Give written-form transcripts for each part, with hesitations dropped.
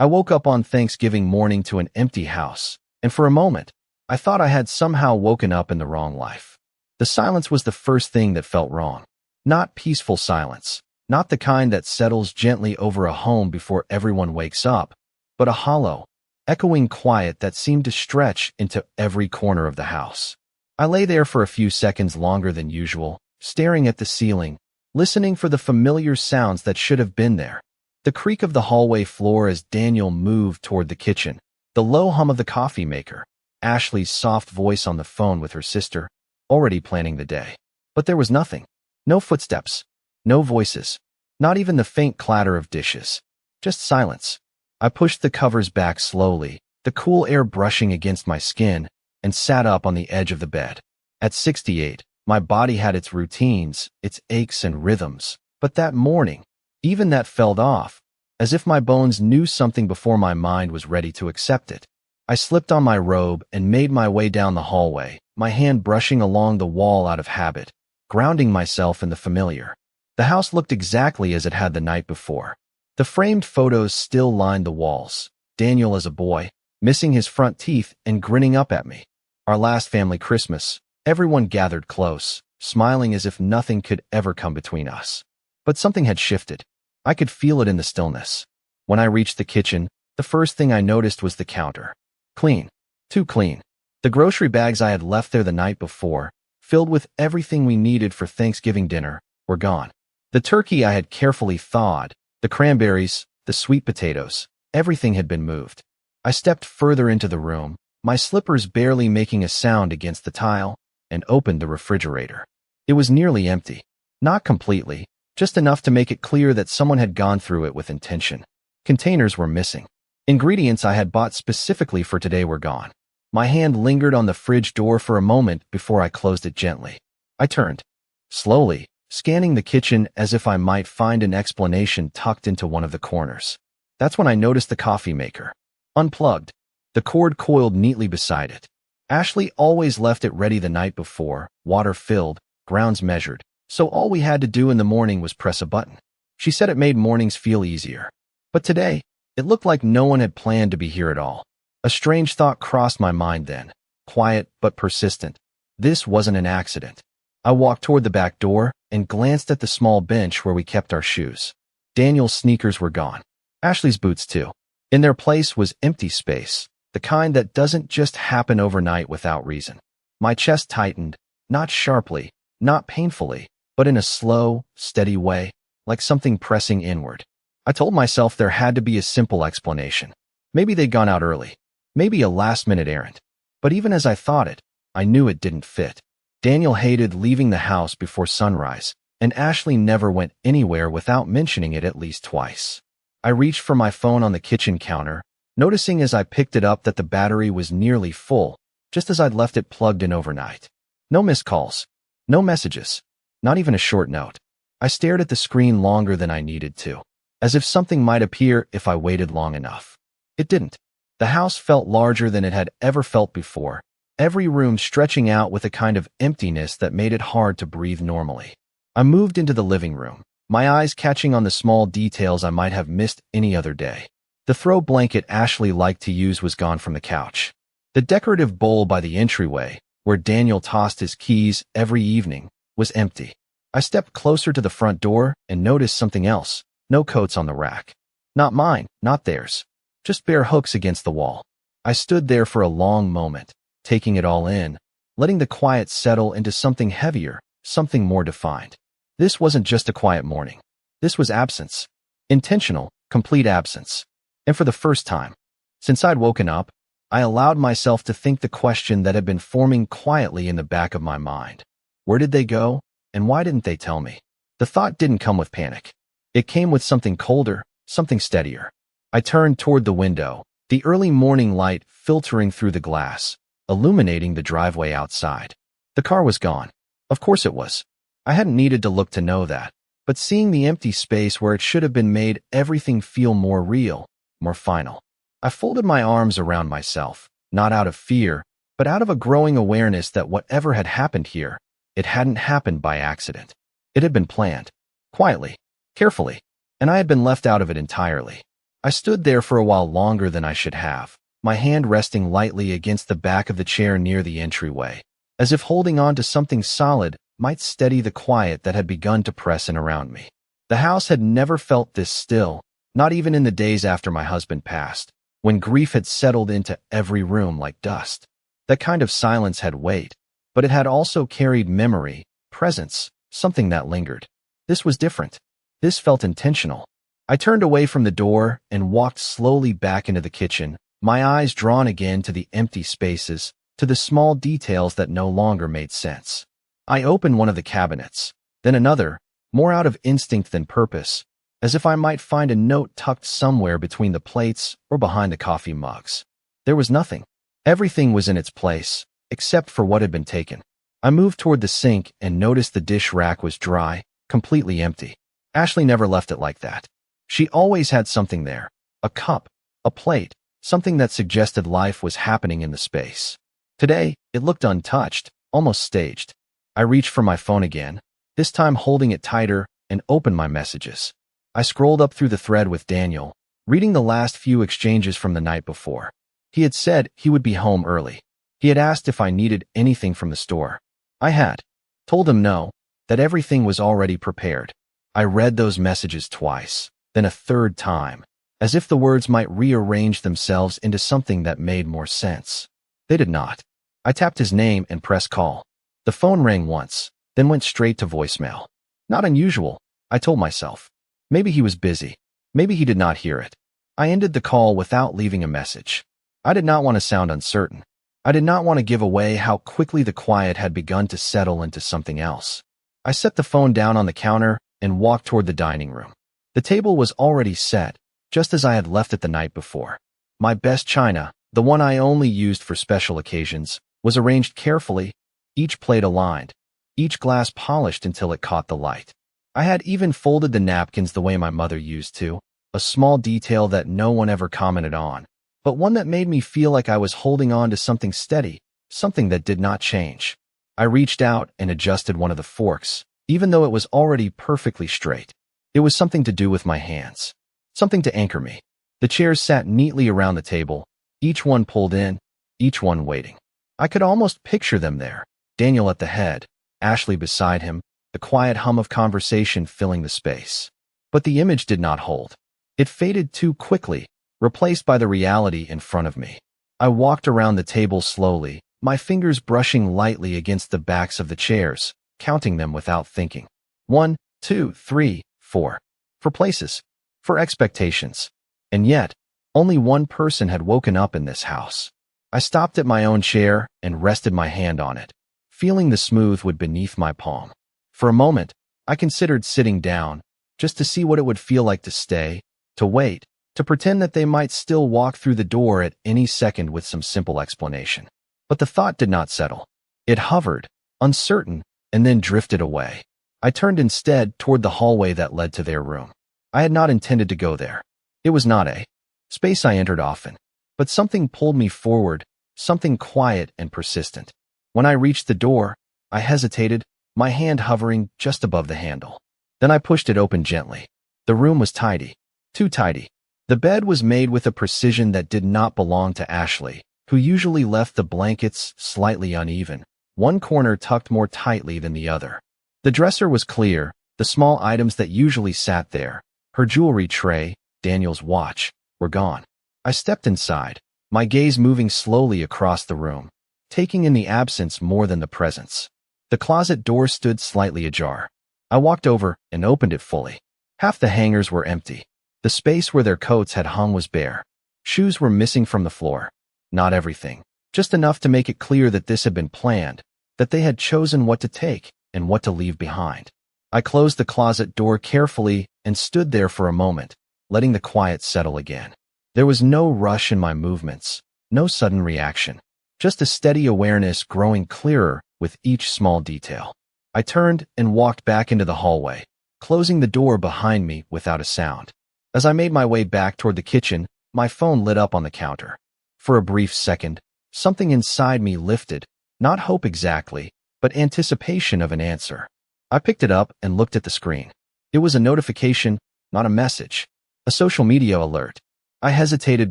I woke up on Thanksgiving morning to an empty house, and for a moment, I thought I had somehow woken up in the wrong life. The silence was the first thing that felt wrong. Not peaceful silence, not the kind that settles gently over a home before everyone wakes up, but a hollow, echoing quiet that seemed to stretch into every corner of the house. I lay there for a few seconds longer than usual, staring at the ceiling, listening for the familiar sounds that should have been there. The creak of the hallway floor as Daniel moved toward the kitchen, the low hum of the coffee maker, Ashley's soft voice on the phone with her sister, already planning the day. But there was nothing. No footsteps. No voices. Not even the faint clatter of dishes. Just silence. I pushed the covers back slowly, the cool air brushing against my skin, and sat up on the edge of the bed. At 68, my body had its routines, its aches and rhythms, but that morning, even that fell off, as if my bones knew something before my mind was ready to accept it. I slipped on my robe and made my way down the hallway, my hand brushing along the wall out of habit, grounding myself in the familiar. The house looked exactly as it had the night before. The framed photos still lined the walls. Daniel as a boy, missing his front teeth and grinning up at me. Our last family Christmas, everyone gathered close, smiling as if nothing could ever come between us. But something had shifted. I could feel it in the stillness. When I reached the kitchen, the first thing I noticed was the counter. Clean. Too clean. The grocery bags I had left there the night before, filled with everything we needed for Thanksgiving dinner, were gone. The turkey I had carefully thawed, the cranberries, the sweet potatoes, everything had been moved. I stepped further into the room, my slippers barely making a sound against the tile, and opened the refrigerator. It was nearly empty. Not completely, just enough to make it clear that someone had gone through it with intention. Containers were missing. Ingredients I had bought specifically for today were gone. My hand lingered on the fridge door for a moment before I closed it gently. I turned. Slowly, scanning the kitchen as if I might find an explanation tucked into one of the corners. That's when I noticed the coffee maker. Unplugged. The cord coiled neatly beside it. Ashley always left it ready the night before, water filled, grounds measured, so all we had to do in the morning was press a button. She said it made mornings feel easier. But today, it looked like no one had planned to be here at all. A strange thought crossed my mind then, quiet but persistent. This wasn't an accident. I walked toward the back door and glanced at the small bench where we kept our shoes. Daniel's sneakers were gone. Ashley's boots too. In their place was empty space, the kind that doesn't just happen overnight without reason. My chest tightened, not sharply, not painfully, but in a slow, steady way, like something pressing inward. I told myself there had to be a simple explanation. Maybe they'd gone out early. Maybe a last-minute errand. But even as I thought it, I knew it didn't fit. Daniel hated leaving the house before sunrise, and Ashley never went anywhere without mentioning it at least twice. I reached for my phone on the kitchen counter, noticing as I picked it up that the battery was nearly full, just as I'd left it plugged in overnight. No missed calls. No messages. Not even a short note. I stared at the screen longer than I needed to, as if something might appear if I waited long enough. It didn't. The house felt larger than it had ever felt before, every room stretching out with a kind of emptiness that made it hard to breathe normally. I moved into the living room, my eyes catching on the small details I might have missed any other day. The throw blanket Ashley liked to use was gone from the couch. The decorative bowl by the entryway, where Daniel tossed his keys every evening, was empty. I stepped closer to the front door and noticed something else. No coats on the rack. Not mine, not theirs. Just bare hooks against the wall. I stood there for a long moment, taking it all in, letting the quiet settle into something heavier, something more defined. This wasn't just a quiet morning. This was absence. Intentional, complete absence. And for the first time, since I'd woken up, I allowed myself to think the question that had been forming quietly in the back of my mind. Where did they go, and why didn't they tell me? The thought didn't come with panic. It came with something colder, something steadier. I turned toward the window, the early morning light filtering through the glass, illuminating the driveway outside. The car was gone. Of course it was. I hadn't needed to look to know that, but seeing the empty space where it should have been made everything feel more real, more final. I folded my arms around myself, not out of fear, but out of a growing awareness that whatever had happened here, it hadn't happened by accident. It had been planned. Quietly. Carefully. And I had been left out of it entirely. I stood there for a while longer than I should have, my hand resting lightly against the back of the chair near the entryway, as if holding on to something solid might steady the quiet that had begun to press in around me. The house had never felt this still, not even in the days after my husband passed, when grief had settled into every room like dust. That kind of silence had weight, but it had also carried memory, presence, something that lingered. This was different. This felt intentional. I turned away from the door and walked slowly back into the kitchen, my eyes drawn again to the empty spaces, to the small details that no longer made sense. I opened one of the cabinets, then another, more out of instinct than purpose, as if I might find a note tucked somewhere between the plates or behind the coffee mugs. There was nothing. Everything was in its place, except for what had been taken. I moved toward the sink and noticed the dish rack was dry, completely empty. Ashley never left it like that. She always had something there, a cup, a plate, something that suggested life was happening in the space. Today, it looked untouched, almost staged. I reached for my phone again, this time holding it tighter, and opened my messages. I scrolled up through the thread with Daniel, reading the last few exchanges from the night before. He had said he would be home early. He had asked if I needed anything from the store. I had told him no, that everything was already prepared. I read those messages twice, then a third time, as if the words might rearrange themselves into something that made more sense. They did not. I tapped his name and pressed call. The phone rang once, then went straight to voicemail. Not unusual, I told myself. Maybe he was busy. Maybe he did not hear it. I ended the call without leaving a message. I did not want to sound uncertain. I did not want to give away how quickly the quiet had begun to settle into something else. I set the phone down on the counter and walked toward the dining room. The table was already set, just as I had left it the night before. My best china, the one I only used for special occasions, was arranged carefully, each plate aligned, each glass polished until it caught the light. I had even folded the napkins the way my mother used to, a small detail that no one ever commented on, but one that made me feel like I was holding on to something steady, something that did not change. I reached out and adjusted one of the forks, even though it was already perfectly straight. It was something to do with my hands, something to anchor me. The chairs sat neatly around the table, each one pulled in, each one waiting. I could almost picture them there, Daniel at the head, Ashley beside him, the quiet hum of conversation filling the space. But the image did not hold. It faded too quickly, replaced by the reality in front of me. I walked around the table slowly, my fingers brushing lightly against the backs of the chairs, counting them without thinking. 1, 2, 3, 4. For places. For expectations. And yet, only one person had woken up in this house. I stopped at my own chair and rested my hand on it, feeling the smooth wood beneath my palm. For a moment, I considered sitting down, just to see what it would feel like to stay, to wait, to pretend that they might still walk through the door at any second with some simple explanation. But the thought did not settle. It hovered, uncertain, and then drifted away. I turned instead toward the hallway that led to their room. I had not intended to go there. It was not a space I entered often, but something pulled me forward, something quiet and persistent. When I reached the door, I hesitated, my hand hovering just above the handle. Then I pushed it open gently. The room was tidy. Too tidy. The bed was made with a precision that did not belong to Ashley, who usually left the blankets slightly uneven, one corner tucked more tightly than the other. The dresser was clear, the small items that usually sat there, her jewelry tray, Daniel's watch, were gone. I stepped inside, my gaze moving slowly across the room, taking in the absence more than the presence. The closet door stood slightly ajar. I walked over and opened it fully. Half the hangers were empty. The space where their coats had hung was bare. Shoes were missing from the floor. Not everything, just enough to make it clear that this had been planned, that they had chosen what to take and what to leave behind. I closed the closet door carefully and stood there for a moment, letting the quiet settle again. There was no rush in my movements, no sudden reaction, just a steady awareness growing clearer with each small detail. I turned and walked back into the hallway, closing the door behind me without a sound. As I made my way back toward the kitchen, my phone lit up on the counter. For a brief second, something inside me lifted, not hope exactly, but anticipation of an answer. I picked it up and looked at the screen. It was a notification, not a message. A social media alert. I hesitated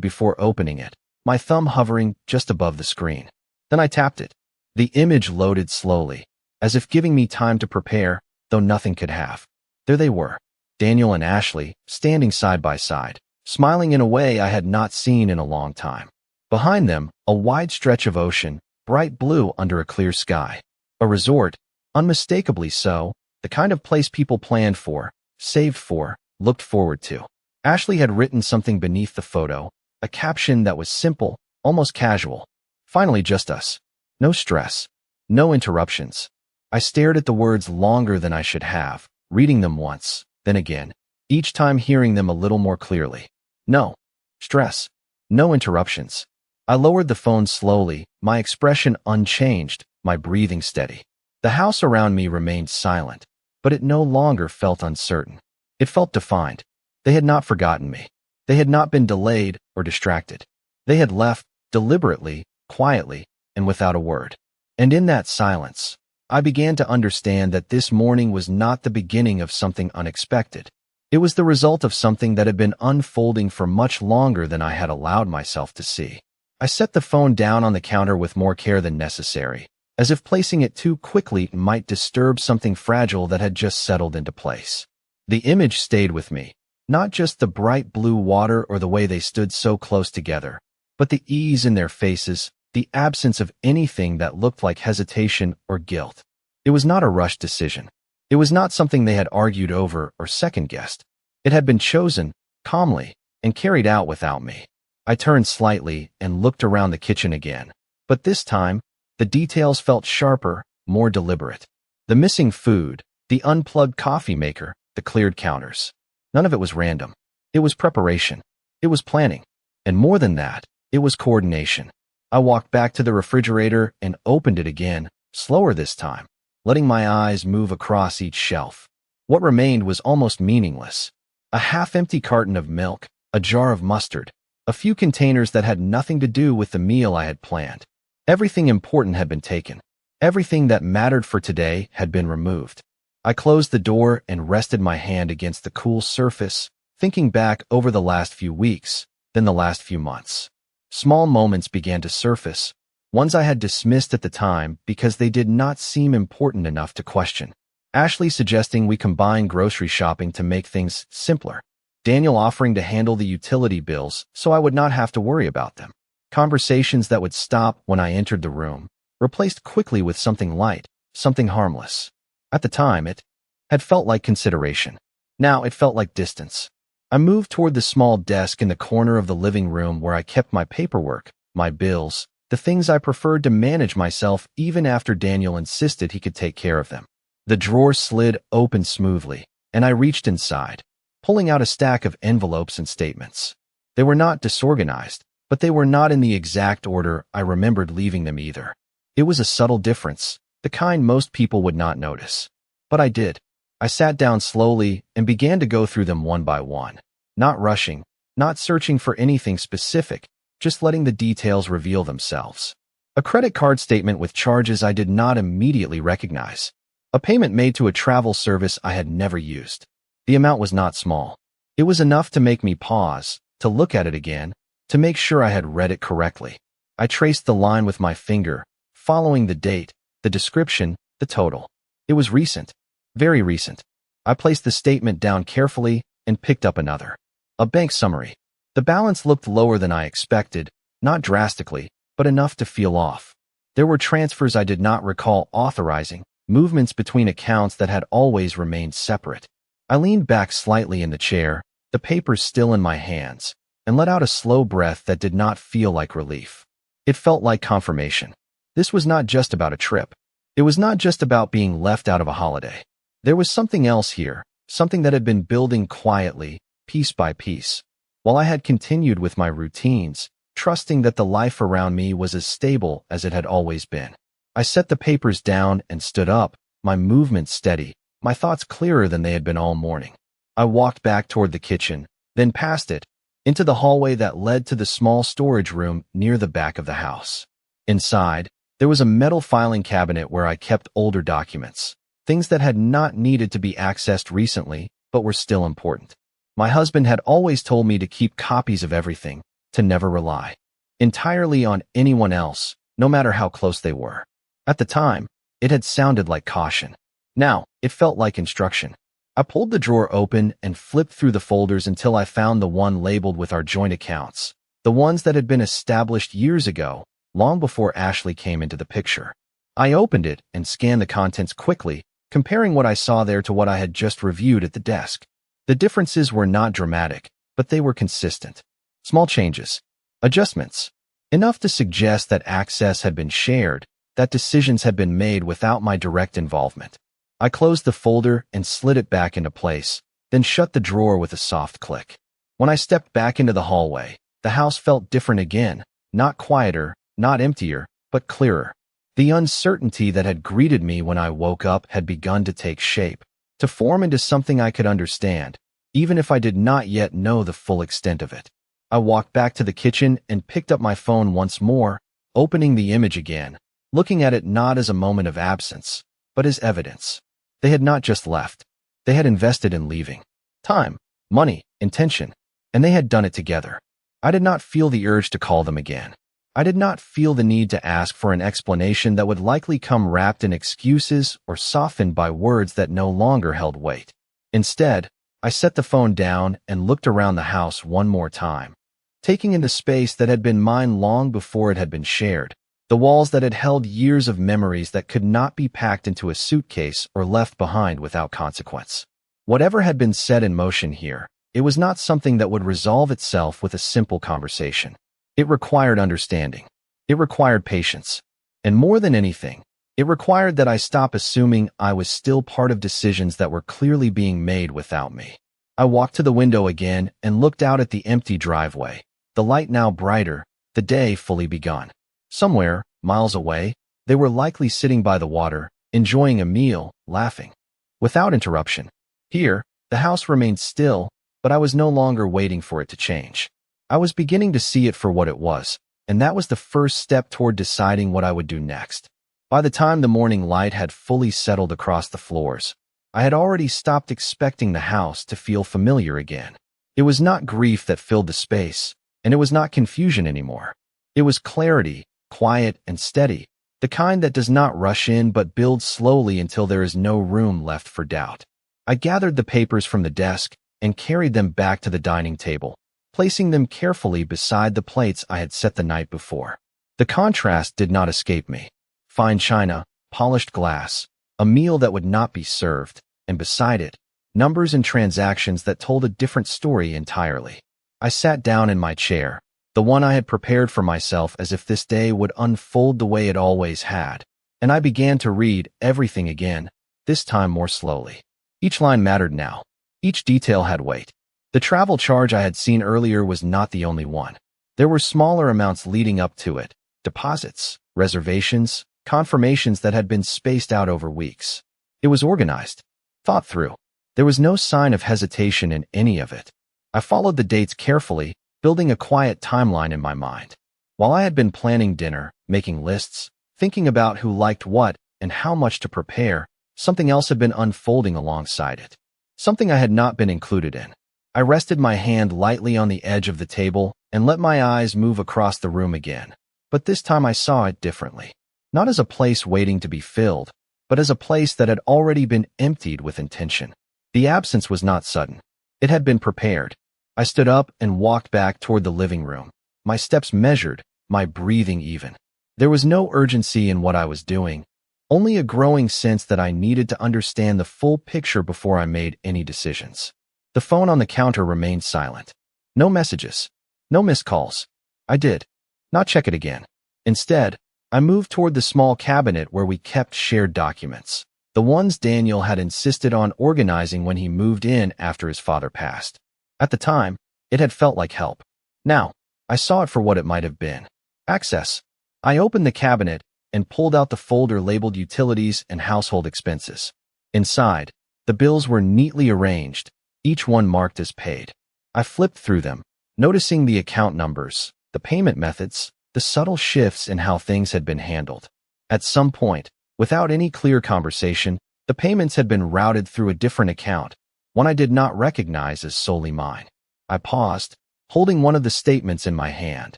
before opening it, my thumb hovering just above the screen. Then I tapped it. The image loaded slowly, as if giving me time to prepare, though nothing could have. There they were, Daniel and Ashley, standing side by side, smiling in a way I had not seen in a long time. Behind them, a wide stretch of ocean, bright blue under a clear sky. A resort, unmistakably so, the kind of place people planned for, saved for, looked forward to. Ashley had written something beneath the photo, a caption that was simple, almost casual. Finally, just us. No stress. No interruptions. I stared at the words longer than I should have, reading them once, then again, each time hearing them a little more clearly. No stress. No interruptions. I lowered the phone slowly, my expression unchanged, my breathing steady. The house around me remained silent, but it no longer felt uncertain. It felt defined. They had not forgotten me. They had not been delayed or distracted. They had left, deliberately, quietly, and without a word. And in that silence, I began to understand that this morning was not the beginning of something unexpected. It was the result of something that had been unfolding for much longer than I had allowed myself to see. I set the phone down on the counter with more care than necessary, as if placing it too quickly might disturb something fragile that had just settled into place. The image stayed with me, not just the bright blue water or the way they stood so close together, but the ease in their faces, the absence of anything that looked like hesitation or guilt. It was not a rushed decision. It was not something they had argued over or second-guessed. It had been chosen, calmly, and carried out without me. I turned slightly and looked around the kitchen again, but this time, the details felt sharper, more deliberate. The missing food, the unplugged coffee maker, the cleared counters. None of it was random. It was preparation. It was planning. And more than that, it was coordination. I walked back to the refrigerator and opened it again, slower this time, letting my eyes move across each shelf. What remained was almost meaningless. A half-empty carton of milk, a jar of mustard, a few containers that had nothing to do with the meal I had planned. Everything important had been taken. Everything that mattered for today had been removed. I closed the door and rested my hand against the cool surface, thinking back over the last few weeks, then the last few months. Small moments began to surface, ones I had dismissed at the time because they did not seem important enough to question. Ashley suggesting we combine grocery shopping to make things simpler. Daniel offering to handle the utility bills so I would not have to worry about them. Conversations that would stop when I entered the room, replaced quickly with something light, something harmless. At the time, it had felt like consideration. Now it felt like distance. I moved toward the small desk in the corner of the living room where I kept my paperwork, my bills, the things I preferred to manage myself even after Daniel insisted he could take care of them. The drawer slid open smoothly, and I reached inside, pulling out a stack of envelopes and statements. They were not disorganized, but they were not in the exact order I remembered leaving them either. It was a subtle difference, the kind most people would not notice. But I did. I sat down slowly and began to go through them one by one, not rushing, not searching for anything specific, just letting the details reveal themselves. A credit card statement with charges I did not immediately recognize. A payment made to a travel service I had never used. The amount was not small. It was enough to make me pause, to look at it again, to make sure I had read it correctly. I traced the line with my finger, following the date, the description, the total. It was recent. Very recent. I placed the statement down carefully and picked up another. A bank summary. The balance looked lower than I expected, not drastically, but enough to feel off. There were transfers I did not recall authorizing, movements between accounts that had always remained separate. I leaned back slightly in the chair, the papers still in my hands, and let out a slow breath that did not feel like relief. It felt like confirmation. This was not just about a trip. It was not just about being left out of a holiday. There was something else here, something that had been building quietly, piece by piece. While I had continued with my routines, trusting that the life around me was as stable as it had always been. I set the papers down and stood up, my movements steady, my thoughts clearer than they had been all morning. I walked back toward the kitchen, then past it, into the hallway that led to the small storage room near the back of the house. Inside, there was a metal filing cabinet where I kept older documents, things that had not needed to be accessed recently, but were still important. My husband had always told me to keep copies of everything, to never rely entirely on anyone else, no matter how close they were. At the time, it had sounded like caution. Now, it felt like instruction. I pulled the drawer open and flipped through the folders until I found the one labeled with our joint accounts, the ones that had been established years ago, long before Ashley came into the picture. I opened it and scanned the contents quickly, comparing what I saw there to what I had just reviewed at the desk. The differences were not dramatic, but they were consistent. Small changes, adjustments, enough to suggest that access had been shared, that decisions had been made without my direct involvement. I closed the folder and slid it back into place, then shut the drawer with a soft click. When I stepped back into the hallway, the house felt different again, not quieter, not emptier, but clearer. The uncertainty that had greeted me when I woke up had begun to take shape, to form into something I could understand, even if I did not yet know the full extent of it. I walked back to the kitchen and picked up my phone once more, opening the image again, looking at it not as a moment of absence, but as evidence. They had not just left. They had invested in leaving. Time, money, intention, and they had done it together. I did not feel the urge to call them again. I did not feel the need to ask for an explanation that would likely come wrapped in excuses or softened by words that no longer held weight. Instead, I set the phone down and looked around the house one more time, taking in the space that had been mine long before it had been shared, the walls that had held years of memories that could not be packed into a suitcase or left behind without consequence. Whatever had been set in motion here, it was not something that would resolve itself with a simple conversation. It required understanding. It required patience. And more than anything, it required that I stop assuming I was still part of decisions that were clearly being made without me. I walked to the window again and looked out at the empty driveway, the light now brighter, the day fully begun. Somewhere, miles away, they were likely sitting by the water, enjoying a meal, laughing. Without interruption. Here, the house remained still, but I was no longer waiting for it to change. I was beginning to see it for what it was, and that was the first step toward deciding what I would do next. By the time the morning light had fully settled across the floors, I had already stopped expecting the house to feel familiar again. It was not grief that filled the space, and it was not confusion anymore. It was clarity, quiet and steady, the kind that does not rush in but builds slowly until there is no room left for doubt. I gathered the papers from the desk and carried them back to the dining table, placing them carefully beside the plates I had set the night before. The contrast did not escape me. Fine china, polished glass, a meal that would not be served, and beside it, numbers and transactions that told a different story entirely. I sat down in my chair, the one I had prepared for myself as if this day would unfold the way it always had, and I began to read everything again, this time more slowly. Each line mattered now. Each detail had weight. The travel charge I had seen earlier was not the only one. There were smaller amounts leading up to it, deposits, reservations, confirmations that had been spaced out over weeks. It was organized, thought through. There was no sign of hesitation in any of it. I followed the dates carefully, building a quiet timeline in my mind. While I had been planning dinner, making lists, thinking about who liked what and how much to prepare, something else had been unfolding alongside it. Something I had not been included in. I rested my hand lightly on the edge of the table and let my eyes move across the room again. But this time I saw it differently. Not as a place waiting to be filled, but as a place that had already been emptied with intention. The absence was not sudden. It had been prepared. I stood up and walked back toward the living room, my steps measured, my breathing even. There was no urgency in what I was doing, only a growing sense that I needed to understand the full picture before I made any decisions. The phone on the counter remained silent. No messages. No missed calls. I did not check it again. Instead, I moved toward the small cabinet where we kept shared documents, the ones Daniel had insisted on organizing when he moved in after his father passed. At the time, it had felt like help. Now, I saw it for what it might have been. Access. I opened the cabinet and pulled out the folder labeled Utilities and Household Expenses. Inside, the bills were neatly arranged, each one marked as paid. I flipped through them, noticing the account numbers, the payment methods, the subtle shifts in how things had been handled. At some point, without any clear conversation, the payments had been routed through a different account, one I did not recognize as solely mine. I paused, holding one of the statements in my hand,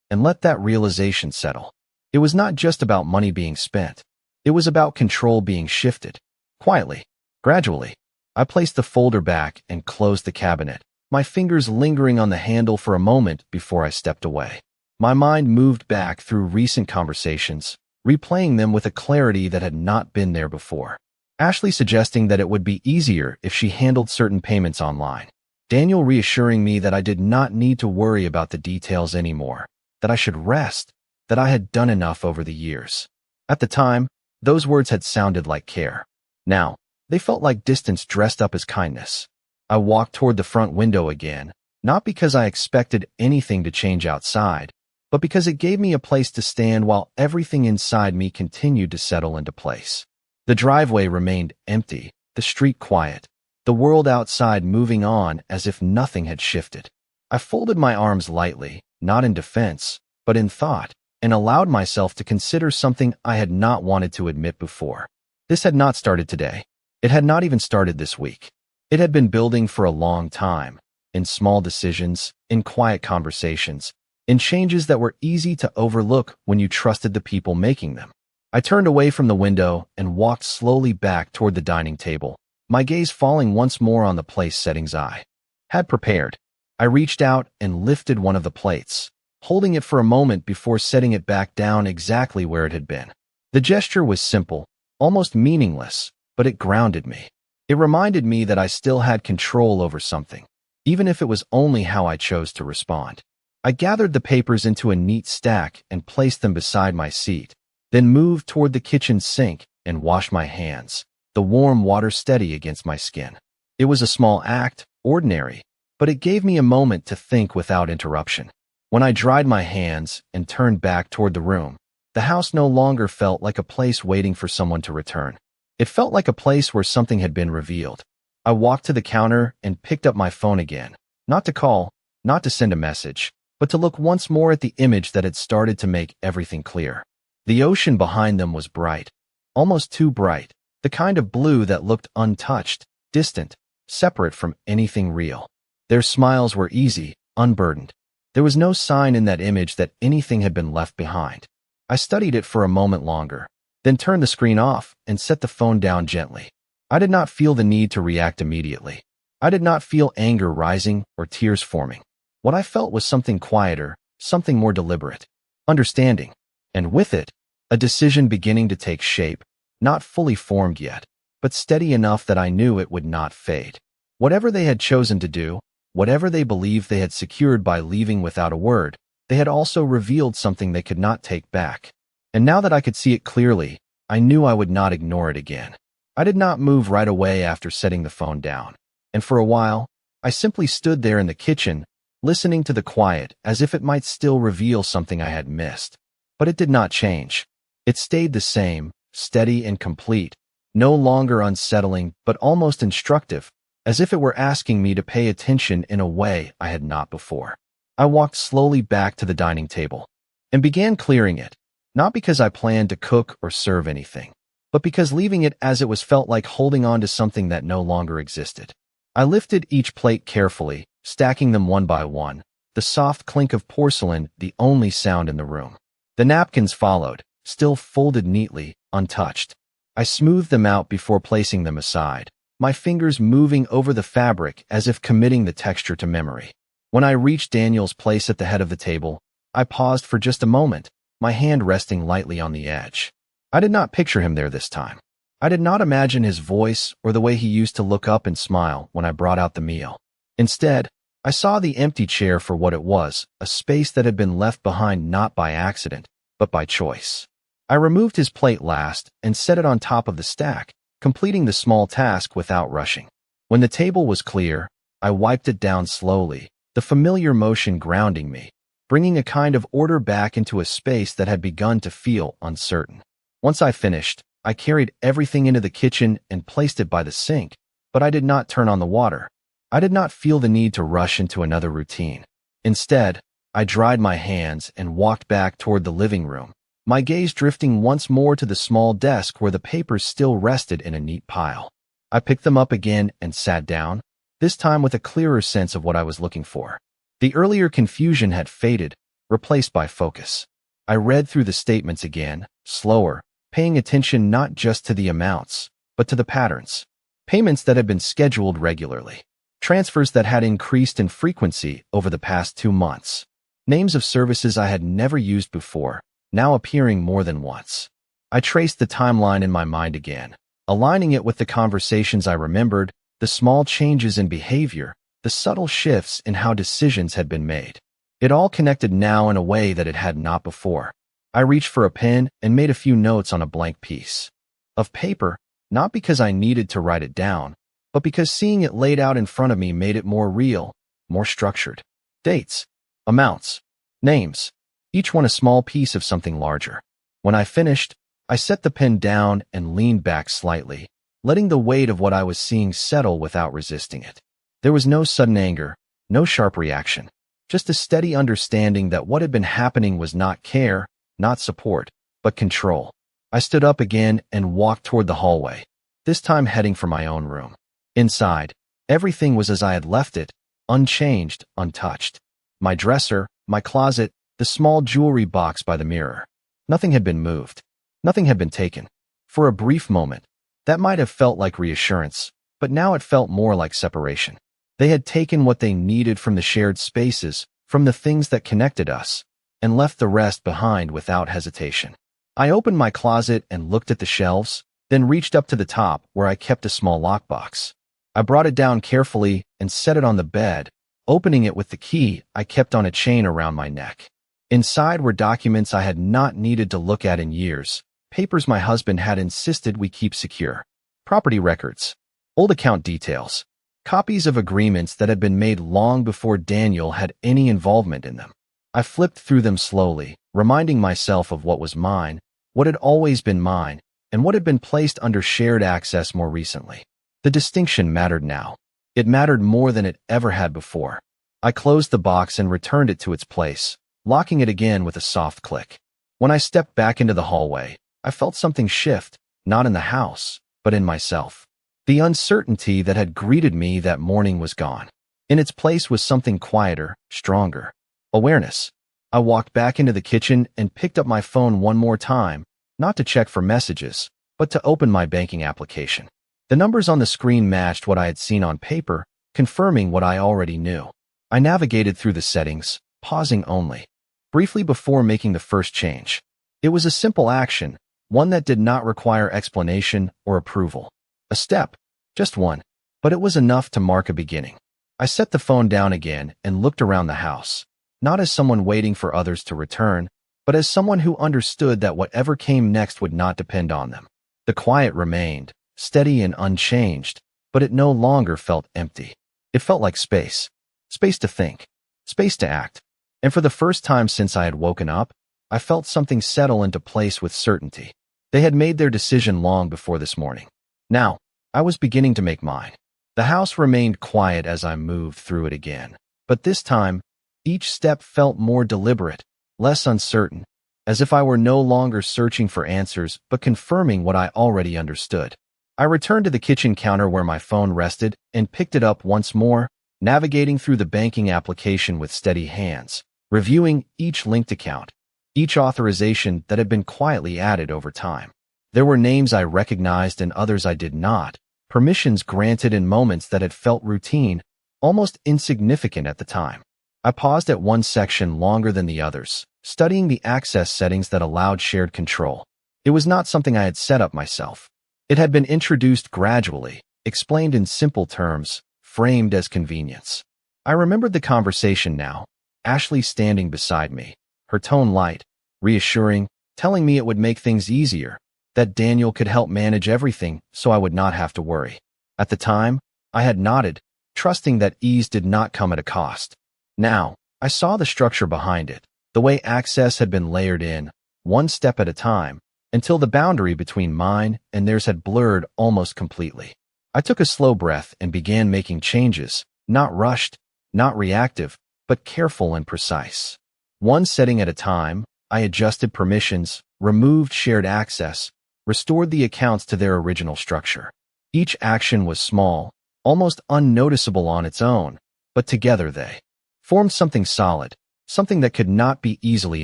and let that realization settle. It was not just about money being spent. It was about control being shifted. Quietly, gradually, I placed the folder back and closed the cabinet, my fingers lingering on the handle for a moment before I stepped away. My mind moved back through recent conversations, replaying them with a clarity that had not been there before. Ashley suggesting that it would be easier if she handled certain payments online. Daniel reassuring me that I did not need to worry about the details anymore, that I should rest, that I had done enough over the years. At the time, those words had sounded like care. Now, they felt like distance dressed up as kindness. I walked toward the front window again, not because I expected anything to change outside, but because it gave me a place to stand while everything inside me continued to settle into place. The driveway remained empty, the street quiet, the world outside moving on as if nothing had shifted. I folded my arms lightly, not in defense, but in thought, and allowed myself to consider something I had not wanted to admit before. This had not started today. It had not even started this week. It had been building for a long time, in small decisions, in quiet conversations, in changes that were easy to overlook when you trusted the people making them. I turned away from the window and walked slowly back toward the dining table, my gaze falling once more on the place settings I had prepared. I reached out and lifted one of the plates, holding it for a moment before setting it back down exactly where it had been. The gesture was simple, almost meaningless, but it grounded me. It reminded me that I still had control over something, even if it was only how I chose to respond. I gathered the papers into a neat stack and placed them beside my seat, then moved toward the kitchen sink and washed my hands, the warm water steady against my skin. It was a small act, ordinary, but it gave me a moment to think without interruption. When I dried my hands and turned back toward the room, the house no longer felt like a place waiting for someone to return. It felt like a place where something had been revealed. I walked to the counter and picked up my phone again, not to call, not to send a message, but to look once more at the image that had started to make everything clear. The ocean behind them was bright, almost too bright, the kind of blue that looked untouched, distant, separate from anything real. Their smiles were easy, unburdened. There was no sign in that image that anything had been left behind. I studied it for a moment longer, then turned the screen off and set the phone down gently. I did not feel the need to react immediately. I did not feel anger rising or tears forming. What I felt was something quieter, something more deliberate, understanding, and with it, a decision beginning to take shape, not fully formed yet, but steady enough that I knew it would not fade. Whatever they had chosen to do, whatever they believed they had secured by leaving without a word, they had also revealed something they could not take back. And now that I could see it clearly, I knew I would not ignore it again. I did not move right away after setting the phone down, and for a while, I simply stood there in the kitchen, listening to the quiet as if it might still reveal something I had missed. But it did not change. It stayed the same, steady and complete, no longer unsettling but almost instructive, as if it were asking me to pay attention in a way I had not before. I walked slowly back to the dining table and began clearing it, not because I planned to cook or serve anything, but because leaving it as it was felt like holding on to something that no longer existed. I lifted each plate carefully, stacking them one by one, the soft clink of porcelain the only sound in the room. The napkins followed, still folded neatly, untouched. I smoothed them out before placing them aside, my fingers moving over the fabric as if committing the texture to memory. When I reached Daniel's place at the head of the table, I paused for just a moment, my hand resting lightly on the edge. I did not picture him there this time. I did not imagine his voice or the way he used to look up and smile when I brought out the meal. Instead, I saw the empty chair for what it was, a space that had been left behind not by accident, but by choice. I removed his plate last and set it on top of the stack, completing the small task without rushing. When the table was clear, I wiped it down slowly, the familiar motion grounding me, bringing a kind of order back into a space that had begun to feel uncertain. Once I finished, I carried everything into the kitchen and placed it by the sink, but I did not turn on the water. I did not feel the need to rush into another routine. Instead, I dried my hands and walked back toward the living room, my gaze drifting once more to the small desk where the papers still rested in a neat pile. I picked them up again and sat down, this time with a clearer sense of what I was looking for. The earlier confusion had faded, replaced by focus. I read through the statements again, slower, paying attention not just to the amounts, but to the patterns. Payments that had been scheduled regularly. Transfers that had increased in frequency over the past 2 months. Names of services I had never used before, now appearing more than once. I traced the timeline in my mind again, aligning it with the conversations I remembered, the small changes in behavior, the subtle shifts in how decisions had been made. It all connected now in a way that it had not before. I reached for a pen and made a few notes on a blank piece of paper, not because I needed to write it down, but because seeing it laid out in front of me made it more real, more structured. Dates, amounts, names, each one a small piece of something larger. When I finished, I set the pen down and leaned back slightly, letting the weight of what I was seeing settle without resisting it. There was no sudden anger, no sharp reaction, just a steady understanding that what had been happening was not care, not support, but control. I stood up again and walked toward the hallway, this time heading for my own room. Inside, everything was as I had left it, unchanged, untouched. My dresser, my closet, the small jewelry box by the mirror. Nothing had been moved. Nothing had been taken. For a brief moment, that might have felt like reassurance, but now it felt more like separation. They had taken what they needed from the shared spaces, from the things that connected us, and left the rest behind without hesitation. I opened my closet and looked at the shelves, then reached up to the top where I kept a small lockbox. I brought it down carefully and set it on the bed, opening it with the key I kept on a chain around my neck. Inside were documents I had not needed to look at in years, papers my husband had insisted we keep secure, property records, old account details, copies of agreements that had been made long before Daniel had any involvement in them. I flipped through them slowly, reminding myself of what was mine, what had always been mine, and what had been placed under shared access more recently. The distinction mattered now. It mattered more than it ever had before. I closed the box and returned it to its place, locking it again with a soft click. When I stepped back into the hallway, I felt something shift, not in the house, but in myself. The uncertainty that had greeted me that morning was gone. In its place was something quieter, stronger. Awareness. I walked back into the kitchen and picked up my phone one more time, not to check for messages, but to open my banking application. The numbers on the screen matched what I had seen on paper, confirming what I already knew. I navigated through the settings, pausing only, briefly before making the first change. It was a simple action, one that did not require explanation or approval. A step, just one, but it was enough to mark a beginning. I set the phone down again and looked around the house, not as someone waiting for others to return, but as someone who understood that whatever came next would not depend on them. The quiet remained, steady and unchanged, but it no longer felt empty. It felt like space. Space to think. Space to act. And for the first time since I had woken up, I felt something settle into place with certainty. They had made their decision long before this morning. Now, I was beginning to make mine. The house remained quiet as I moved through it again, but this time, each step felt more deliberate, less uncertain, as if I were no longer searching for answers but confirming what I already understood. I returned to the kitchen counter where my phone rested and picked it up once more, navigating through the banking application with steady hands, reviewing each linked account, each authorization that had been quietly added over time. There were names I recognized and others I did not, permissions granted in moments that had felt routine, almost insignificant at the time. I paused at one section longer than the others, studying the access settings that allowed shared control. It was not something I had set up myself. It had been introduced gradually, explained in simple terms, framed as convenience. I remembered the conversation now, Ashley standing beside me, her tone light, reassuring, telling me it would make things easier, that Daniel could help manage everything so I would not have to worry. At the time, I had nodded, trusting that ease did not come at a cost. Now, I saw the structure behind it, the way access had been layered in, one step at a time, until the boundary between mine and theirs had blurred almost completely. I took a slow breath and began making changes, not rushed, not reactive, but careful and precise. One setting at a time, I adjusted permissions, removed shared access, restored the accounts to their original structure. Each action was small, almost unnoticeable on its own, but together they formed something solid, something that could not be easily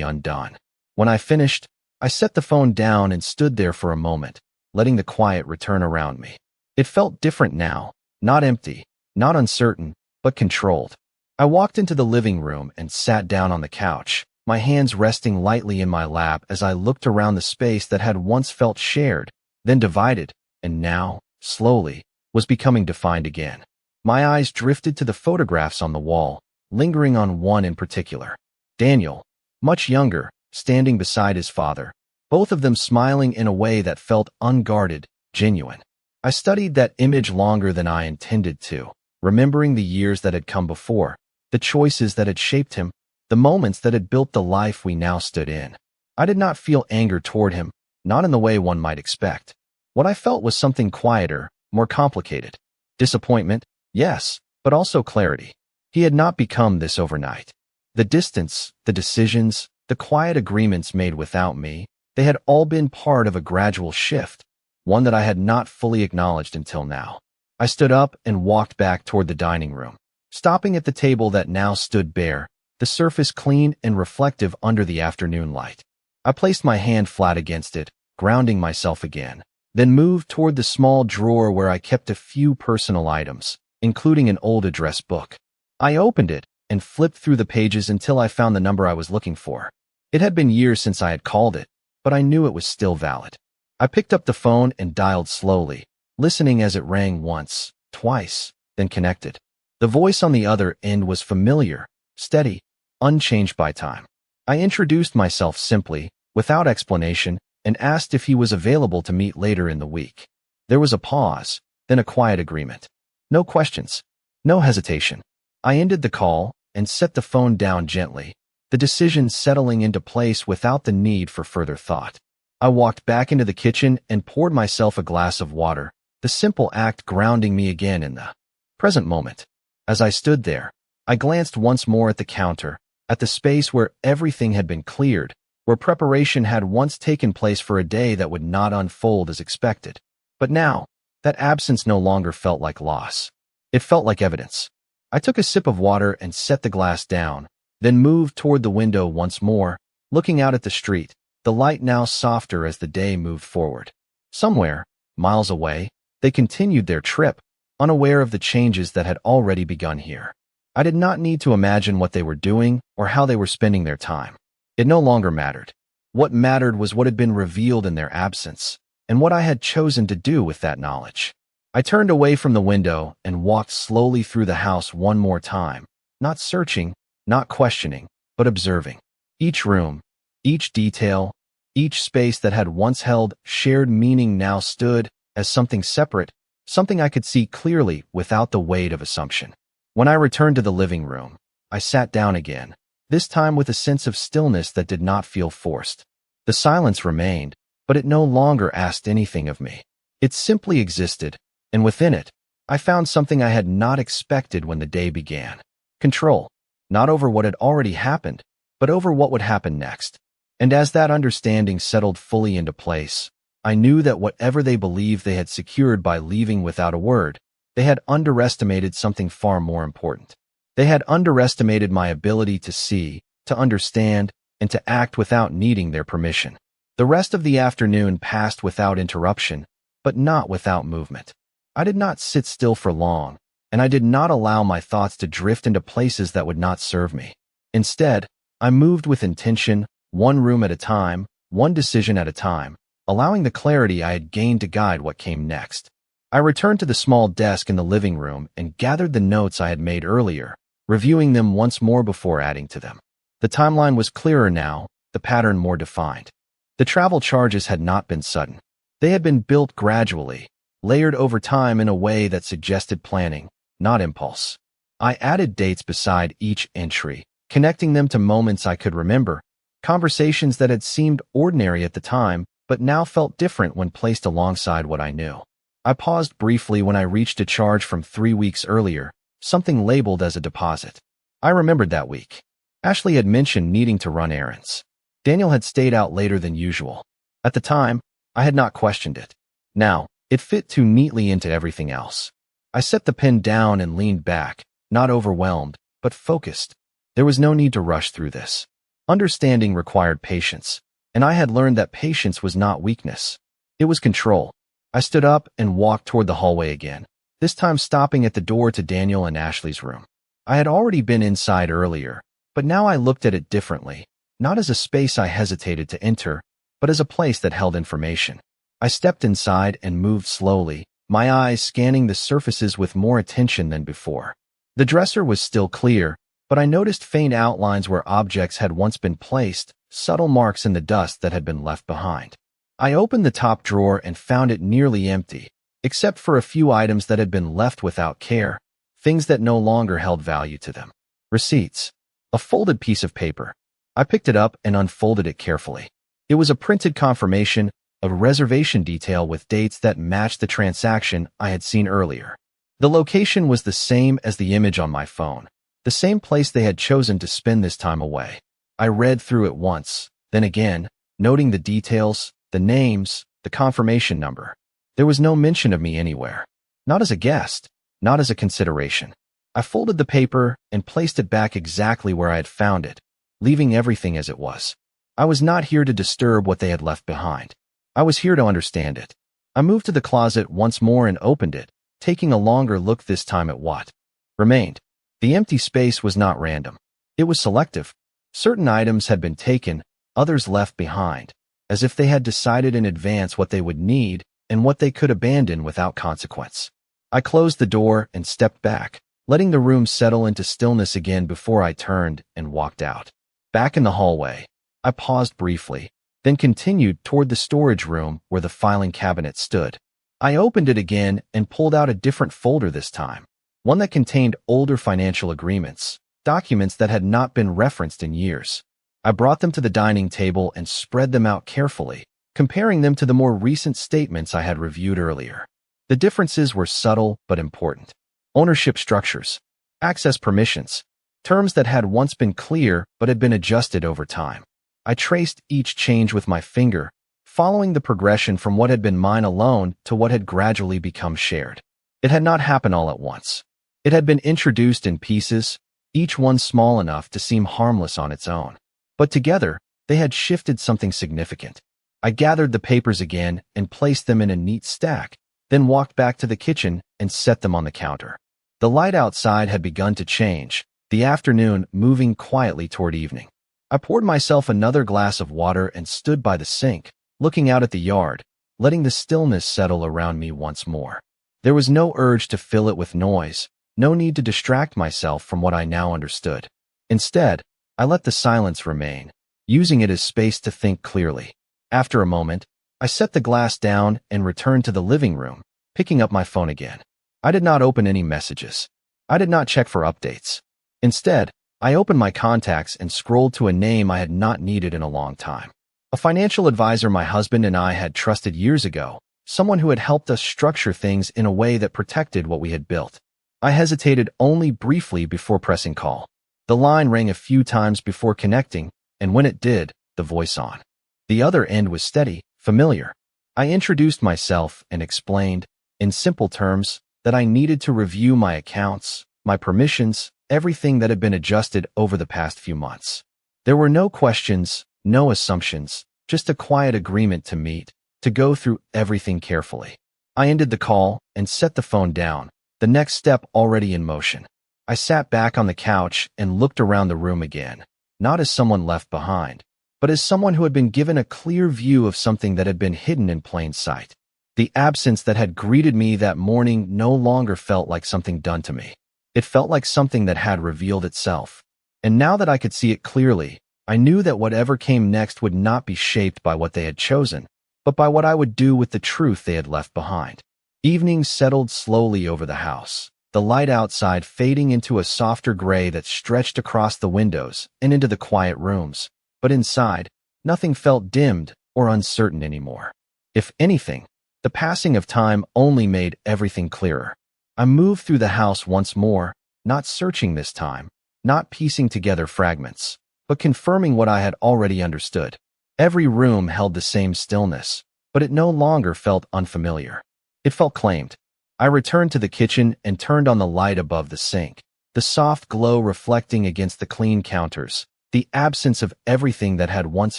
undone. When I finished, I set the phone down and stood there for a moment, letting the quiet return around me. It felt different now, not empty, not uncertain, but controlled. I walked into the living room and sat down on the couch, my hands resting lightly in my lap as I looked around the space that had once felt shared, then divided, and now, slowly, was becoming defined again. My eyes drifted to the photographs on the wall, lingering on one in particular. Daniel, much younger, standing beside his father, both of them smiling in a way that felt unguarded, genuine. I studied that image longer than I intended to, remembering the years that had come before, the choices that had shaped him, the moments that had built the life we now stood in. I did not feel anger toward him, not in the way one might expect. What I felt was something quieter, more complicated. Disappointment, yes, but also clarity. He had not become this overnight. The distance, the decisions, the quiet agreements made without me, they had all been part of a gradual shift, one that I had not fully acknowledged until now. I stood up and walked back toward the dining room, stopping at the table that now stood bare, the surface clean and reflective under the afternoon light. I placed my hand flat against it, grounding myself again, then moved toward the small drawer where I kept a few personal items, including an old address book. I opened it and flipped through the pages until I found the number I was looking for. It had been years since I had called it, but I knew it was still valid. I picked up the phone and dialed slowly, listening as it rang once, twice, then connected. The voice on the other end was familiar, steady, unchanged by time. I introduced myself simply, without explanation, and asked if he was available to meet later in the week. There was a pause, then a quiet agreement. No questions, no hesitation. I ended the call and set the phone down gently, the decision settling into place without the need for further thought. I walked back into the kitchen and poured myself a glass of water, the simple act grounding me again in the present moment. As I stood there, I glanced once more at the counter, at the space where everything had been cleared, where preparation had once taken place for a day that would not unfold as expected. But now, that absence no longer felt like loss. It felt like evidence. I took a sip of water and set the glass down, then moved toward the window once more, looking out at the street, the light now softer as the day moved forward. Somewhere, miles away, they continued their trip, unaware of the changes that had already begun here. I did not need to imagine what they were doing or how they were spending their time. It no longer mattered. What mattered was what had been revealed in their absence, and what I had chosen to do with that knowledge. I turned away from the window and walked slowly through the house one more time, not searching, not questioning, but observing. Each room, each detail, each space that had once held shared meaning now stood as something separate, something I could see clearly without the weight of assumption. When I returned to the living room, I sat down again, this time with a sense of stillness that did not feel forced. The silence remained, but it no longer asked anything of me. It simply existed, and within it, I found something I had not expected when the day began. Control, not over what had already happened, but over what would happen next. And as that understanding settled fully into place, I knew that whatever they believed they had secured by leaving without a word, they had underestimated something far more important. They had underestimated my ability to see, to understand, and to act without needing their permission. The rest of the afternoon passed without interruption, but not without movement. I did not sit still for long, and I did not allow my thoughts to drift into places that would not serve me. Instead, I moved with intention, one room at a time, one decision at a time, allowing the clarity I had gained to guide what came next. I returned to the small desk in the living room and gathered the notes I had made earlier, reviewing them once more before adding to them. The timeline was clearer now, the pattern more defined. The travel charges had not been sudden. They had been built gradually, layered over time in a way that suggested planning, not impulse. I added dates beside each entry, connecting them to moments I could remember, conversations that had seemed ordinary at the time, but now felt different when placed alongside what I knew. I paused briefly when I reached a charge from 3 weeks earlier, something labeled as a deposit. I remembered that week. Ashley had mentioned needing to run errands. Daniel had stayed out later than usual. At the time, I had not questioned it. Now, it fit too neatly into everything else. I set the pen down and leaned back, not overwhelmed, but focused. There was no need to rush through this. Understanding required patience, and I had learned that patience was not weakness. It was control. I stood up and walked toward the hallway again, this time stopping at the door to Daniel and Ashley's room. I had already been inside earlier, but now I looked at it differently, not as a space I hesitated to enter, but as a place that held information. I stepped inside and moved slowly, my eyes scanning the surfaces with more attention than before. The dresser was still clear, but I noticed faint outlines where objects had once been placed, subtle marks in the dust that had been left behind. I opened the top drawer and found it nearly empty, except for a few items that had been left without care, things that no longer held value to them. Receipts. A folded piece of paper. I picked it up and unfolded it carefully. It was a printed confirmation, a reservation detail with dates that matched the transaction I had seen earlier. The location was the same as the image on my phone, the same place they had chosen to spend this time away. I read through it once, then again, noting the details, the names, the confirmation number. There was no mention of me anywhere. Not as a guest, not as a consideration. I folded the paper and placed it back exactly where I had found it, leaving everything as it was. I was not here to disturb what they had left behind. I was here to understand it. I moved to the closet once more and opened it, taking a longer look this time at what remained. The empty space was not random. It was selective. Certain items had been taken, others left behind, as if they had decided in advance what they would need and what they could abandon without consequence. I closed the door and stepped back, letting the room settle into stillness again before I turned and walked out. Back in the hallway, I paused briefly, then continued toward the storage room where the filing cabinet stood. I opened it again and pulled out a different folder this time, one that contained older financial agreements, documents that had not been referenced in years. I brought them to the dining table and spread them out carefully, comparing them to the more recent statements I had reviewed earlier. The differences were subtle but important. Ownership structures, access permissions, terms that had once been clear but had been adjusted over time. I traced each change with my finger, following the progression from what had been mine alone to what had gradually become shared. It had not happened all at once. It had been introduced in pieces, each one small enough to seem harmless on its own. But together, they had shifted something significant. I gathered the papers again and placed them in a neat stack, then walked back to the kitchen and set them on the counter. The light outside had begun to change, the afternoon moving quietly toward evening. I poured myself another glass of water and stood by the sink, looking out at the yard, letting the stillness settle around me once more. There was no urge to fill it with noise, no need to distract myself from what I now understood. Instead, I let the silence remain, using it as space to think clearly. After a moment, I set the glass down and returned to the living room, picking up my phone again. I did not open any messages. I did not check for updates. Instead, I opened my contacts and scrolled to a name I had not needed in a long time. A financial advisor my husband and I had trusted years ago, someone who had helped us structure things in a way that protected what we had built. I hesitated only briefly before pressing call. The line rang a few times before connecting, and when it did, the voice on the other end was steady, familiar. I introduced myself and explained, in simple terms, that I needed to review my accounts, my permissions, everything that had been adjusted over the past few months. There were no questions, no assumptions, just a quiet agreement to meet, to go through everything carefully. I ended the call and set the phone down, the next step already in motion. I sat back on the couch and looked around the room again, not as someone left behind, but as someone who had been given a clear view of something that had been hidden in plain sight. The absence that had greeted me that morning no longer felt like something done to me. It felt like something that had revealed itself. And now that I could see it clearly, I knew that whatever came next would not be shaped by what they had chosen, but by what I would do with the truth they had left behind. Evening settled slowly over the house, the light outside fading into a softer gray that stretched across the windows and into the quiet rooms. But inside, nothing felt dimmed or uncertain anymore. If anything, the passing of time only made everything clearer. I moved through the house once more, not searching this time, not piecing together fragments, but confirming what I had already understood. Every room held the same stillness, but it no longer felt unfamiliar. It felt claimed. I returned to the kitchen and turned on the light above the sink, the soft glow reflecting against the clean counters, the absence of everything that had once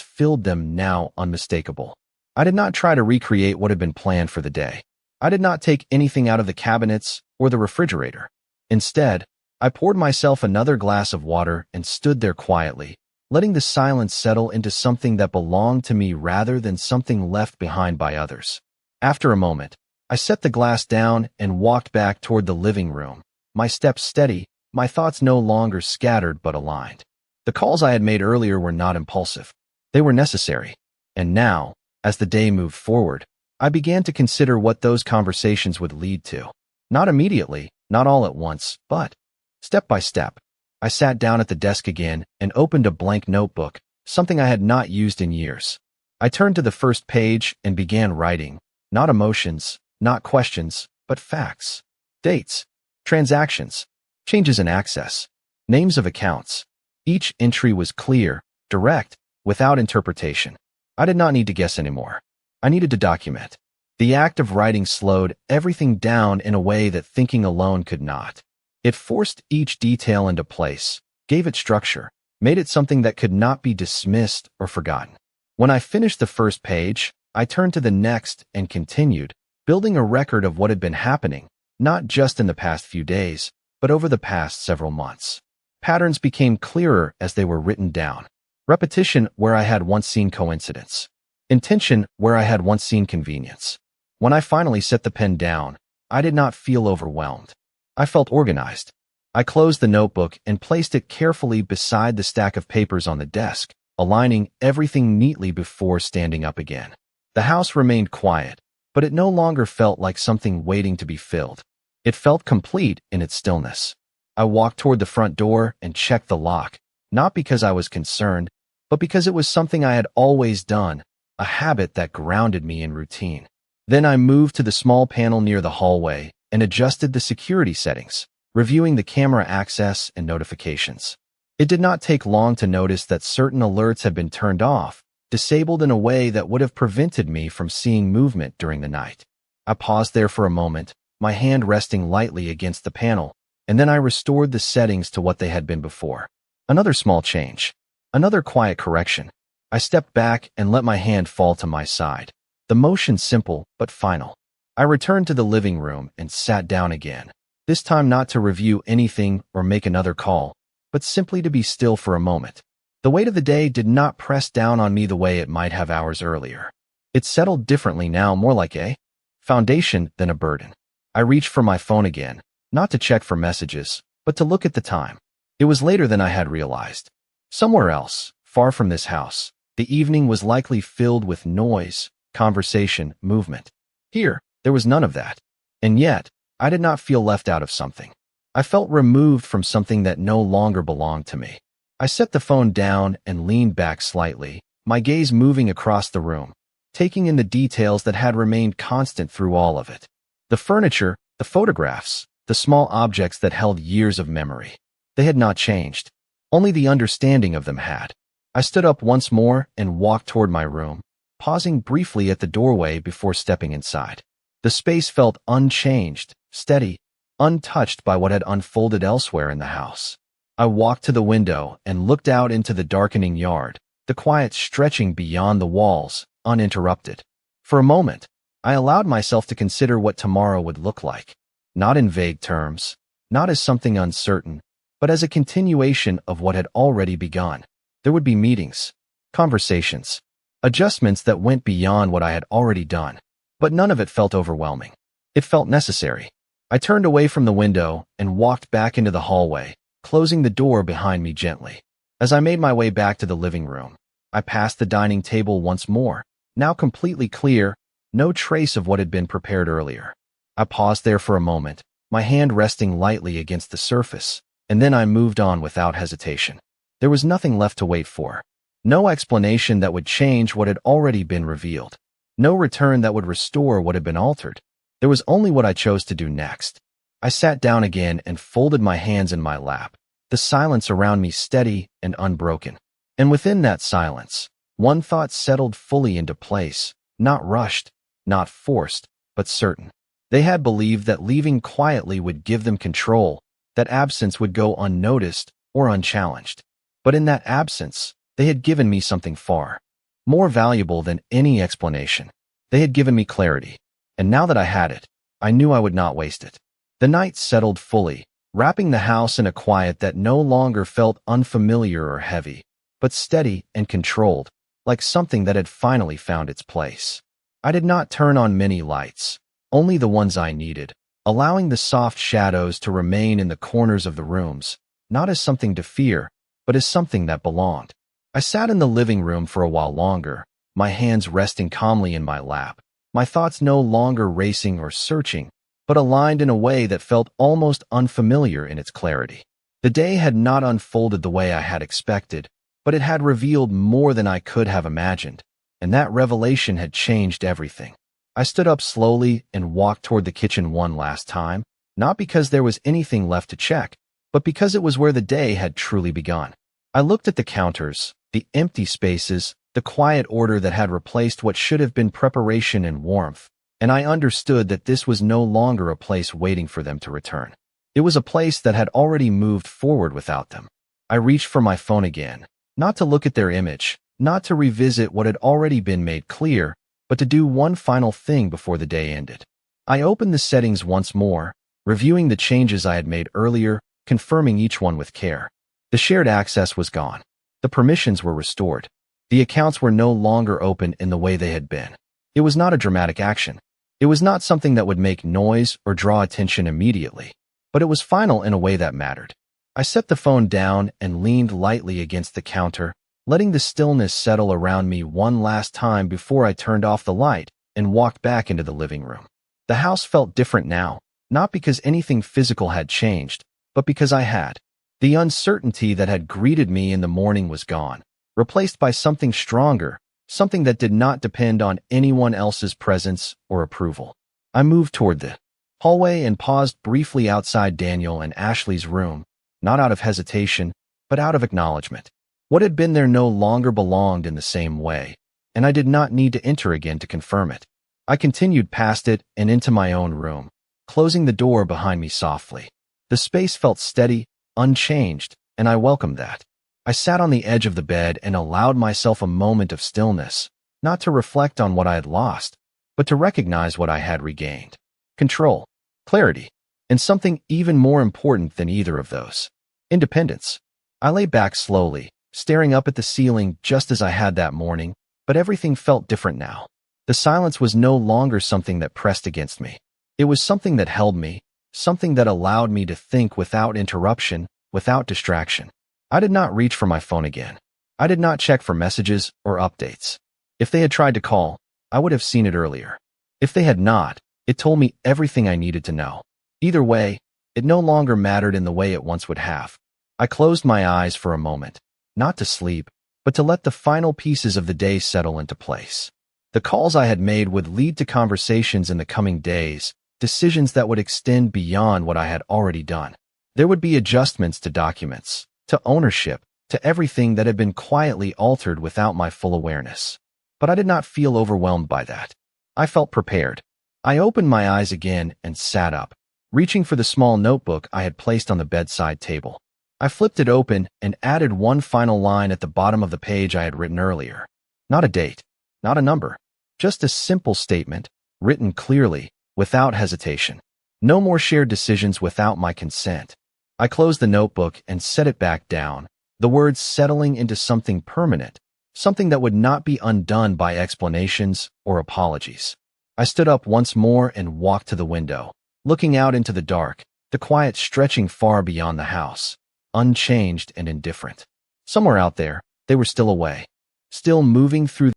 filled them now unmistakable. I did not try to recreate what had been planned for the day. I did not take anything out of the cabinets or the refrigerator. Instead, I poured myself another glass of water and stood there quietly, letting the silence settle into something that belonged to me rather than something left behind by others. After a moment, I set the glass down and walked back toward the living room, my steps steady, my thoughts no longer scattered but aligned. The calls I had made earlier were not impulsive. They were necessary. And now, as the day moved forward, I began to consider what those conversations would lead to. Not immediately, not all at once, but step by step. I sat down at the desk again and opened a blank notebook, something I had not used in years. I turned to the first page and began writing, not emotions, not questions, but facts. Dates, transactions, changes in access, names of accounts. Each entry was clear, direct, without interpretation. I did not need to guess anymore. I needed to document. The act of writing slowed everything down in a way that thinking alone could not. It forced each detail into place, gave it structure, made it something that could not be dismissed or forgotten. When I finished the first page, I turned to the next and continued, building a record of what had been happening, not just in the past few days, but over the past several months. Patterns became clearer as they were written down. Repetition where I had once seen coincidence. Intention where I had once seen convenience. When I finally set the pen down, I did not feel overwhelmed. I felt organized. I closed the notebook and placed it carefully beside the stack of papers on the desk, aligning everything neatly before standing up again. The house remained quiet, but it no longer felt like something waiting to be filled. It felt complete in its stillness. I walked toward the front door and checked the lock, not because I was concerned, but because it was something I had always done, a habit that grounded me in routine. Then I moved to the small panel near the hallway and adjusted the security settings, reviewing the camera access and notifications. It did not take long to notice that certain alerts had been turned off, disabled in a way that would have prevented me from seeing movement during the night. I paused there for a moment, my hand resting lightly against the panel, and then I restored the settings to what they had been before. Another small change. Another quiet correction. I stepped back and let my hand fall to my side. The motion simple but final. I returned to the living room and sat down again, this time not to review anything or make another call, but simply to be still for a moment. The weight of the day did not press down on me the way it might have hours earlier. It settled differently now, more like a foundation than a burden. I reached for my phone again, not to check for messages, but to look at the time. It was later than I had realized. Somewhere else, far from this house, the evening was likely filled with noise, conversation, movement. Here, there was none of that. And yet, I did not feel left out of something. I felt removed from something that no longer belonged to me. I set the phone down and leaned back slightly, my gaze moving across the room, taking in the details that had remained constant through all of it. The furniture, the photographs, the small objects that held years of memory. They had not changed. Only the understanding of them had. I stood up once more and walked toward my room, pausing briefly at the doorway before stepping inside. The space felt unchanged, steady, untouched by what had unfolded elsewhere in the house. I walked to the window and looked out into the darkening yard, the quiet stretching beyond the walls, uninterrupted. For a moment, I allowed myself to consider what tomorrow would look like. Not in vague terms, not as something uncertain, but as a continuation of what had already begun. There would be meetings, conversations, adjustments that went beyond what I had already done, but none of it felt overwhelming. It felt necessary. I turned away from the window and walked back into the hallway, closing the door behind me gently. As I made my way back to the living room, I passed the dining table once more, now completely clear, no trace of what had been prepared earlier. I paused there for a moment, my hand resting lightly against the surface, and then I moved on without hesitation. There was nothing left to wait for. No explanation that would change what had already been revealed. No return that would restore what had been altered. There was only what I chose to do next. I sat down again and folded my hands in my lap, the silence around me steady and unbroken. And within that silence, one thought settled fully into place, not rushed, not forced, but certain. They had believed that leaving quietly would give them control, that absence would go unnoticed or unchallenged. But in that absence, they had given me something far more valuable than any explanation. They had given me clarity, and now that I had it, I knew I would not waste it. The night settled fully, wrapping the house in a quiet that no longer felt unfamiliar or heavy, but steady and controlled, like something that had finally found its place. I did not turn on many lights, only the ones I needed, allowing the soft shadows to remain in the corners of the rooms, not as something to fear, but as something that belonged. I sat in the living room for a while longer, my hands resting calmly in my lap, my thoughts no longer racing or searching, but aligned in a way that felt almost unfamiliar in its clarity. The day had not unfolded the way I had expected, but it had revealed more than I could have imagined, and that revelation had changed everything. I stood up slowly and walked toward the kitchen one last time, not because there was anything left to check, but because it was where the day had truly begun. I looked at the counters, the empty spaces, the quiet order that had replaced what should have been preparation and warmth, and I understood that this was no longer a place waiting for them to return. It was a place that had already moved forward without them. I reached for my phone again, not to look at their image, not to revisit what had already been made clear, but to do one final thing before the day ended. I opened the settings once more, reviewing the changes I had made earlier, confirming each one with care. The shared access was gone. The permissions were restored. The accounts were no longer open in the way they had been. It was not a dramatic action. It was not something that would make noise or draw attention immediately, but it was final in a way that mattered. I set the phone down and leaned lightly against the counter, letting the stillness settle around me one last time before I turned off the light and walked back into the living room. The house felt different now, not because anything physical had changed, but because I had. The uncertainty that had greeted me in the morning was gone, replaced by something stronger, something that did not depend on anyone else's presence or approval. I moved toward the hallway and paused briefly outside Daniel and Ashley's room, not out of hesitation, but out of acknowledgement. What had been there no longer belonged in the same way, and I did not need to enter again to confirm it. I continued past it and into my own room, closing the door behind me softly. The space felt steady, unchanged, and I welcomed that. I sat on the edge of the bed and allowed myself a moment of stillness, not to reflect on what I had lost, but to recognize what I had regained. Control, clarity, and something even more important than either of those: independence. I lay back slowly, staring up at the ceiling just as I had that morning, but everything felt different now. The silence was no longer something that pressed against me. It was something that held me, something that allowed me to think without interruption, without distraction. I did not reach for my phone again. I did not check for messages or updates. If they had tried to call, I would have seen it earlier. If they had not, it told me everything I needed to know. Either way, it no longer mattered in the way it once would have. I closed my eyes for a moment, not to sleep, but to let the final pieces of the day settle into place. The calls I had made would lead to conversations in the coming days, decisions that would extend beyond what I had already done. There would be adjustments to documents, to ownership, to everything that had been quietly altered without my full awareness. But I did not feel overwhelmed by that. I felt prepared. I opened my eyes again and sat up, reaching for the small notebook I had placed on the bedside table. I flipped it open and added one final line at the bottom of the page I had written earlier. Not a date, not a number, just a simple statement, written clearly, without hesitation. No more shared decisions without my consent. I closed the notebook and set it back down, the words settling into something permanent, something that would not be undone by explanations or apologies. I stood up once more and walked to the window, looking out into the dark, the quiet stretching far beyond the house, unchanged and indifferent. Somewhere out there, they were still away, still moving through